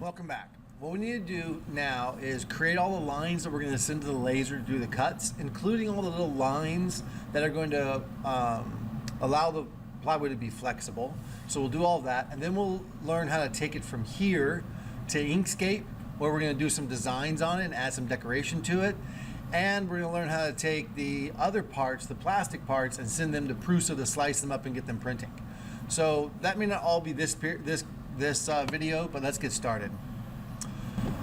Welcome back. What we need to do now is create all the lines that we're going to send to the laser to do the cuts, including all the little lines that are going to allow the plywood to be flexible. So we'll do all that, and then we'll learn how to take it from here to Inkscape, where we're going to do some designs on it and add some decoration to it. And we're going to learn how to take the other parts, the plastic parts, and send them to Prusa to slice them up and get them printing. So that may not all be this video, but let's get started.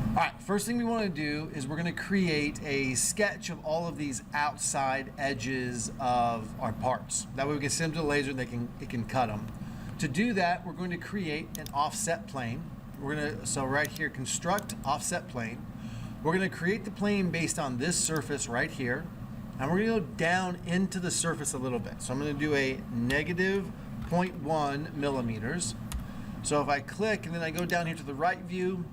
All right, first thing we want to do is we're going to create a sketch of all of these outside edges of our parts. That way we can send them to the laser and it can cut them. To do that, we're going to create an offset plane. So right here, construct offset plane. We're going to create the plane based on this surface right here, and we're going to go down into the surface a little bit. So I'm going to do a negative 0.1 millimeters. So if I click and then I go down here to the right view,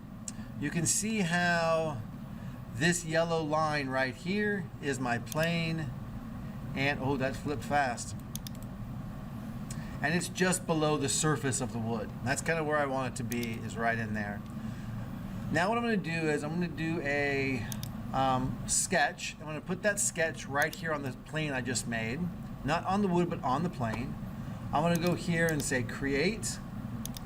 you can see how this yellow line right here is my plane, and oh, that flipped fast. And it's just below the surface of the wood. That's kind of where I want it to be, is right in there. Now what I'm going to do is I'm going to do a sketch. I'm going to put that sketch right here on the plane I just made. Not on the wood, but on the plane. I'm going to go here and say create,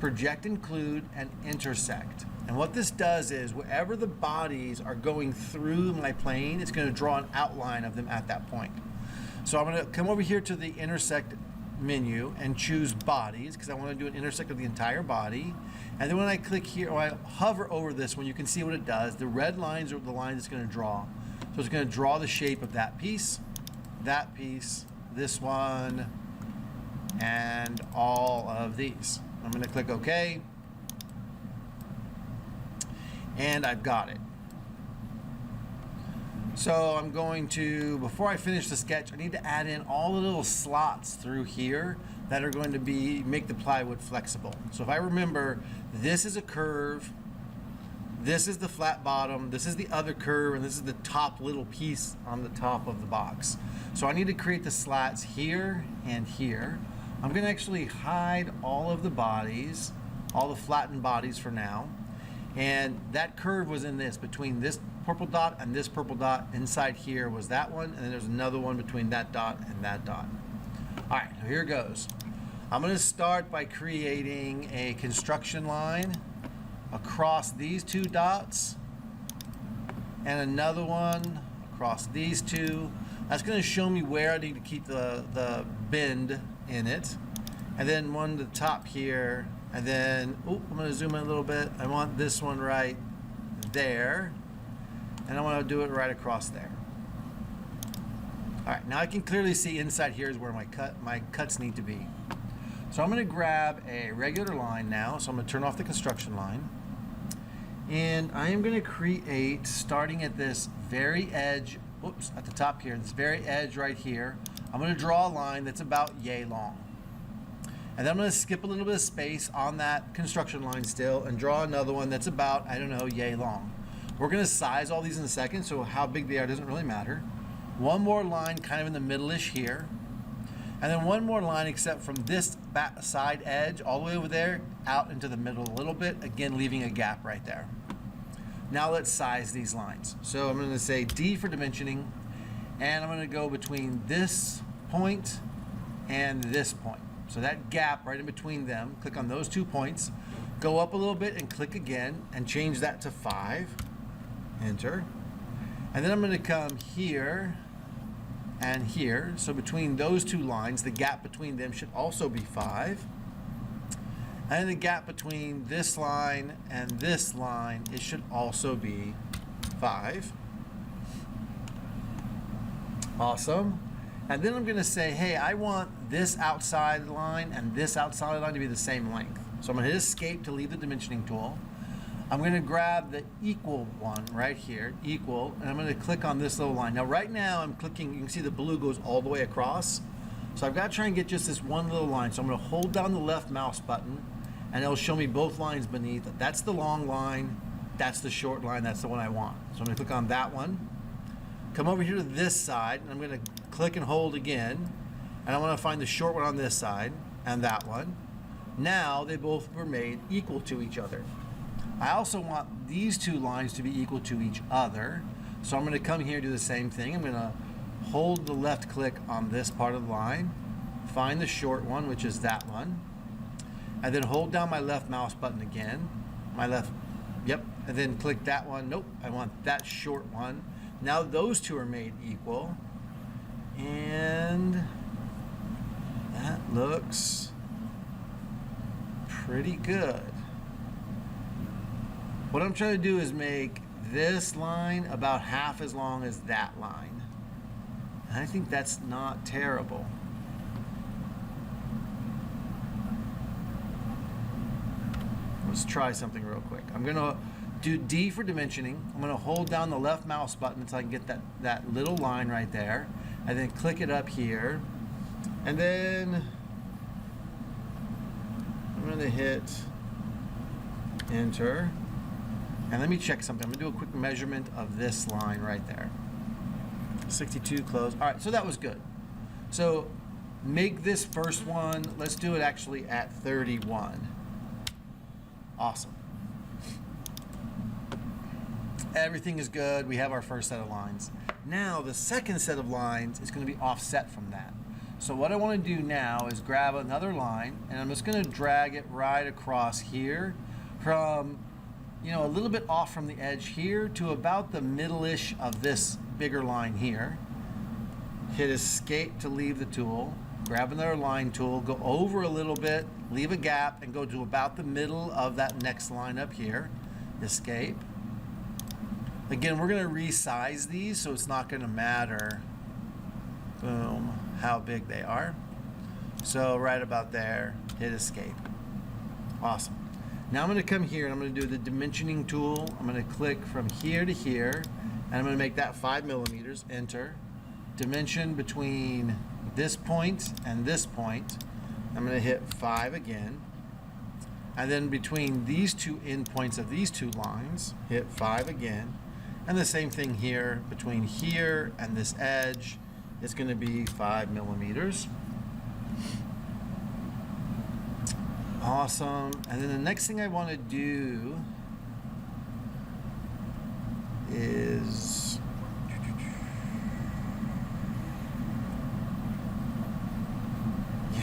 project, include, and intersect. And what this does is wherever the bodies are going through my plane, it's going to draw an outline of them at that point. So I'm going to come over here to the intersect menu and choose bodies, because I want to do an intersect of the entire body. And then when I click here, or I hover over this one, you can see what it does. The red lines are the lines it's going to draw. So it's going to draw the shape of that piece, this one, and all of these. I'm going to click OK. And I've got it. So I'm going to, before I finish the sketch, I need to add in all the little slots through here that are going to make the plywood flexible. So if I remember, this is a curve, this is the flat bottom, this is the other curve, and this is the top little piece on the top of the box. So I need to create the slats here and here. I'm going to actually hide all of the bodies, all the flattened bodies for now. And that curve was in this, between this purple dot and this purple dot. Inside here was that one, and then there's another one between that dot and that dot. All right, so here goes. I'm going to start by creating a construction line across these two dots and another one across these two. That's going to show me where I need to keep the bend in it. And then one to the top here. And then, I'm going to zoom in a little bit. I want this one right there. And I want to do it right across there. All right, now I can clearly see inside here is where my cuts need to be. So I'm going to grab a regular line now. So I'm going to turn off the construction line. And I am going to create, starting at this very edge, at the top here, this very edge right here, I'm going to draw a line that's about yay long. And then I'm going to skip a little bit of space on that construction line still and draw another one that's about, I don't know, yay long. We're going to size all these in a second, so how big they are doesn't really matter. One more line kind of in the middle-ish here. And then one more line except from this back side edge all the way over there out into the middle a little bit, again leaving a gap right there. Now let's size these lines. So I'm going to say D for dimensioning, and I'm going to go between this point and this point. So that gap right in between them, click on those 2 points, go up a little bit and click again and change that to 5, enter. And then I'm going to come here and here. So between those two lines, the gap between them should also be 5. And the gap between this line and this line, it should also be 5. Awesome. And then I'm going to say, hey, I want this outside line and this outside line to be the same length. So I'm going to hit escape to leave the dimensioning tool. I'm going to grab the equal one right here, equal, and I'm going to click on this little line. Now right now I'm clicking, you can see the blue goes all the way across. So I've got to try and get just this one little line. So I'm going to hold down the left mouse button and it'll show me both lines beneath. That's the long line, that's the short line, that's the one I want. So I'm going to click on that one. Come over here to this side, and I'm going to click and hold again, and I want to find the short one on this side and that one. Now they both were made equal to each other. I also want these two lines to be equal to each other. So I'm going to come here and do the same thing. I'm going to hold the left click on this part of the line, find the short one, which is that one, and then hold down my left mouse button again. And then click that one. Nope, I want that short one. Now those two are made equal, and that looks pretty good. What I'm trying to do is make this line about half as long as that line. And I think that's not terrible. Let's try something real quick. I'm gonna do D for dimensioning. I'm gonna hold down the left mouse button until I can get that little line right there, and then click it up here. And then I'm gonna hit enter. And let me check something. I'm gonna do a quick measurement of this line right there. 62 close. All right, so that was good. So make this first one, let's do it actually at 31. Awesome. Everything is good. We have our first set of lines. Now the second set of lines is gonna be offset from that. So what I wanna do now is grab another line, and I'm just gonna drag it right across here from, a little bit off from the edge here to about the middle-ish of this bigger line here. Hit escape to leave the tool, grab another line tool, go over a little bit, leave a gap, and go to about the middle of that next line up here. Escape. Again, we're gonna resize these, so it's not gonna matter, boom, how big they are. So right about there, hit escape. Awesome. Now I'm going to come here and I'm going to do the dimensioning tool. I'm going to click from here to here, and I'm going to make that 5 millimeters, enter. Dimension between this point and this point, I'm going to hit 5 again. And then between these two endpoints of these two lines, hit 5 again. And the same thing here, between here and this edge, it's going to be 5 millimeters. Awesome. And then the next thing I want to do is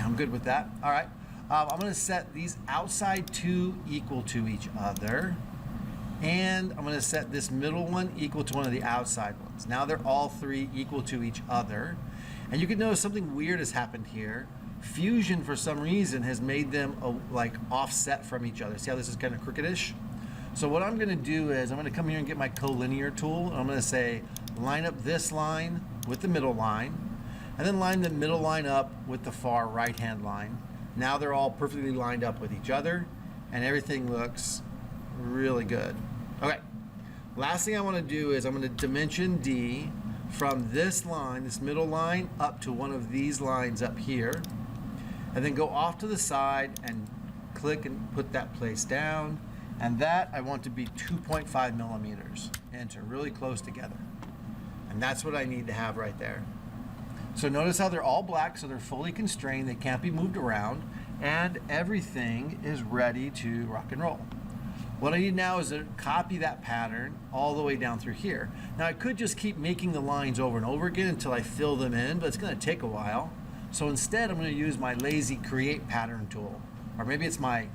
I'm good with that. All right. I'm going to set these outside two equal to each other. And I'm going to set this middle one equal to one of the outside ones. Now they're all three equal to each other. And you can notice something weird has happened here. Fusion, for some reason, has made them offset from each other. See how this is kind of crookedish? So what I'm going to do is I'm going to come here and get my collinear tool. And I'm going to say line up this line with the middle line, and then line the middle line up with the far right-hand line. Now they're all perfectly lined up with each other, and everything looks really good. Okay, last thing I want to do is I'm going to dimension D from this line, this middle line, up to one of these lines up here. And then go off to the side and click and put that place down. And that I want to be 2.5 millimeters. Enter, really close together. And that's what I need to have right there. So notice how they're all black, so they're fully constrained, they can't be moved around, and everything is ready to rock and roll. What I need now is to copy that pattern all the way down through here. Now I could just keep making the lines over and over again until I fill them in, but it's gonna take a while. So instead, I'm going to use my lazy create pattern tool, or maybe it's my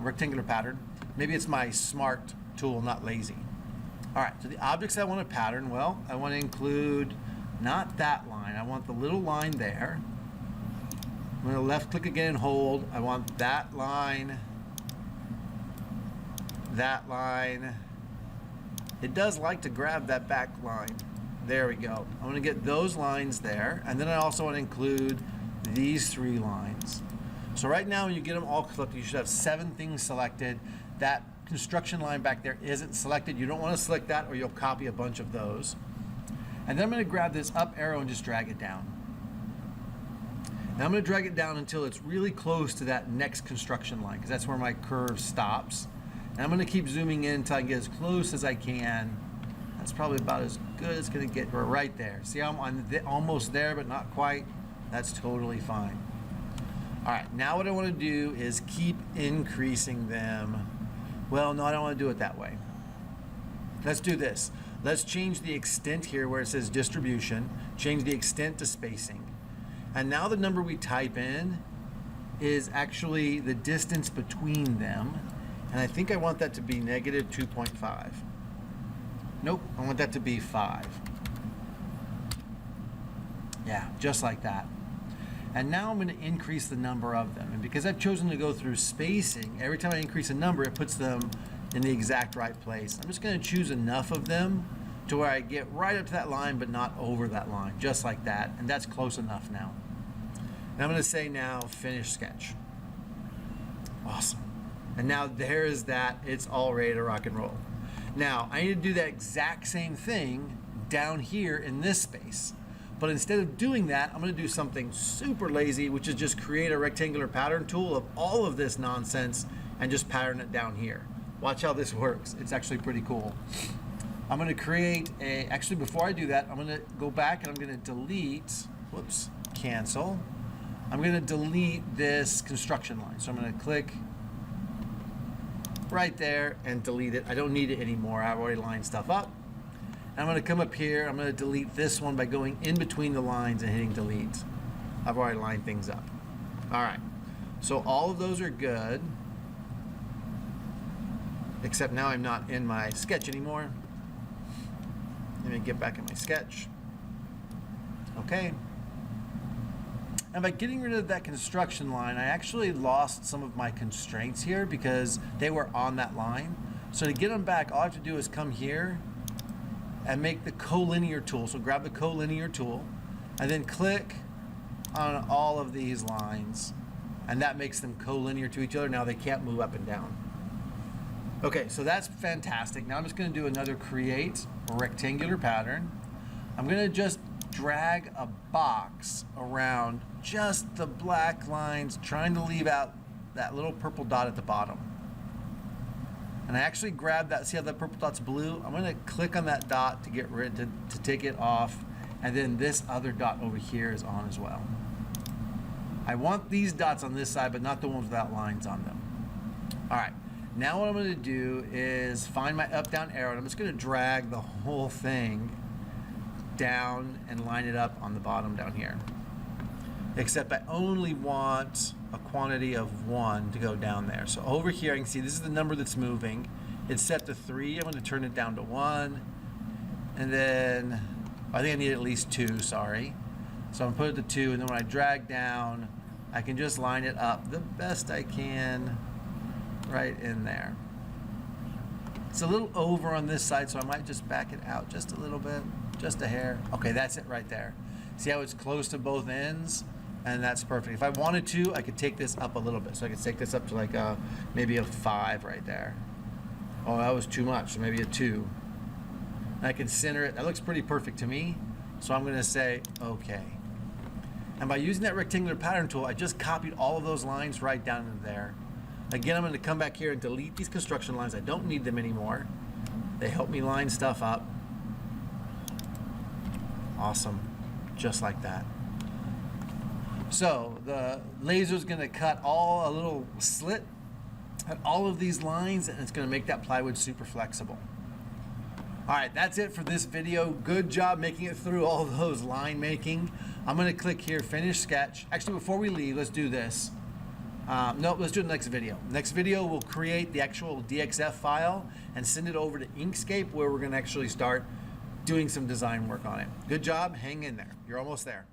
rectangular pattern. Maybe it's my smart tool, not lazy. All right, so the objects I want to pattern, well, I want to include not that line. I want the little line there. I'm going to left click again and hold. I want that line, that line. It does like to grab that back line. There we go. I'm going to get those lines there, and then I also want to include these 3 lines. So right now, when you get them all selected, you should have 7 things selected. That construction line back there isn't selected. You don't want to select that, or you'll copy a bunch of those. And then I'm going to grab this up arrow and just drag it down. Now I'm going to drag it down until it's really close to that next construction line, because that's where my curve stops. And I'm going to keep zooming in until I get as close as I can. That's probably about as good as it's going to get. We're right there. See how I'm almost there, but not quite? That's totally fine. All right, now what I want to do is keep increasing them Well, no, I don't want to do it that way. Let's do this. Let's change the extent here where it says distribution, change the extent to spacing. And now the number we type in is actually the distance between them. And I think I want that to be negative 2.5. Nope, I want that to be 5. Yeah, just like that. And now I'm going to increase the number of them. And because I've chosen to go through spacing, every time I increase a number, it puts them in the exact right place. I'm just going to choose enough of them to where I get right up to that line, but not over that line, just like that. And that's close enough now. And I'm going to say now, finish sketch. Awesome. And now there is that. It's all ready to rock and roll. Now, I need to do that exact same thing down here in this space. But instead of doing that, I'm going to do something super lazy, which is just create a rectangular pattern tool of all of this nonsense and just pattern it down here. Watch how this works. It's actually pretty cool. I'm going to create a, actually before I do that, I'm going to go back and I'm going to delete, whoops, cancel. I'm going to delete this construction line. So I'm going to click right there and delete it. I don't need it anymore. I've already lined stuff up. I'm going to come up here. I'm going to delete this one by going in between the lines and hitting delete. I've already lined things up. All right. So all of those are good. Except now I'm not in my sketch anymore. Let me get back in my sketch. Okay. And by getting rid of that construction line, I actually lost some of my constraints here because they were on that line. So to get them back, all I have to do is come here and make the collinear tool. So grab the collinear tool and then click on all of these lines. And that makes them collinear to each other. Now they can't move up and down. Okay, so that's fantastic. Now I'm just going to do another create a rectangular pattern. I'm going to just drag a box around just the black lines, trying to leave out that little purple dot at the bottom. And I actually grab that, see how that purple dot's blue? I'm going to click on that dot to get rid, to take it off, and then this other dot over here is on as well. I want these dots on this side, but not the ones without lines on them. All right, now what I'm going to do is find my up-down arrow, and I'm just going to drag the whole thing down and line it up on the bottom down here. Except I only want a quantity of 1 to go down there. So over here I can see this is the number that's moving. It's set to 3. I'm going to turn it down to 1. And then I think I need at least 2, sorry. So I'm going to put it to 2, and then when I drag down, I can just line it up the best I can right in there. It's a little over on this side, so I might just back it out just a little bit, just a hair. Okay, that's it right there. See how it's close to both ends? And that's perfect. If I wanted to, I could take this up a little bit. So I could take this up to like maybe a 5 right there. Oh, that was too much, so maybe a 2. And I can center it. That looks pretty perfect to me. So I'm gonna say, okay. And by using that rectangular pattern tool, I just copied all of those lines right down into there. Again, I'm gonna come back here and delete these construction lines. I don't need them anymore. They help me line stuff up. Awesome, just like that. So the laser is going to cut a little slit at all of these lines, and it's going to make that plywood super flexible. All right, that's it for this video. Good job making it through all those line making. I'm going to click here, finish sketch. Actually, before we leave, let's do this. No, let's do the next video. Next video, we'll create the actual DXF file and send it over to Inkscape, where we're going to actually start doing some design work on it. Good job. Hang in there. You're almost there.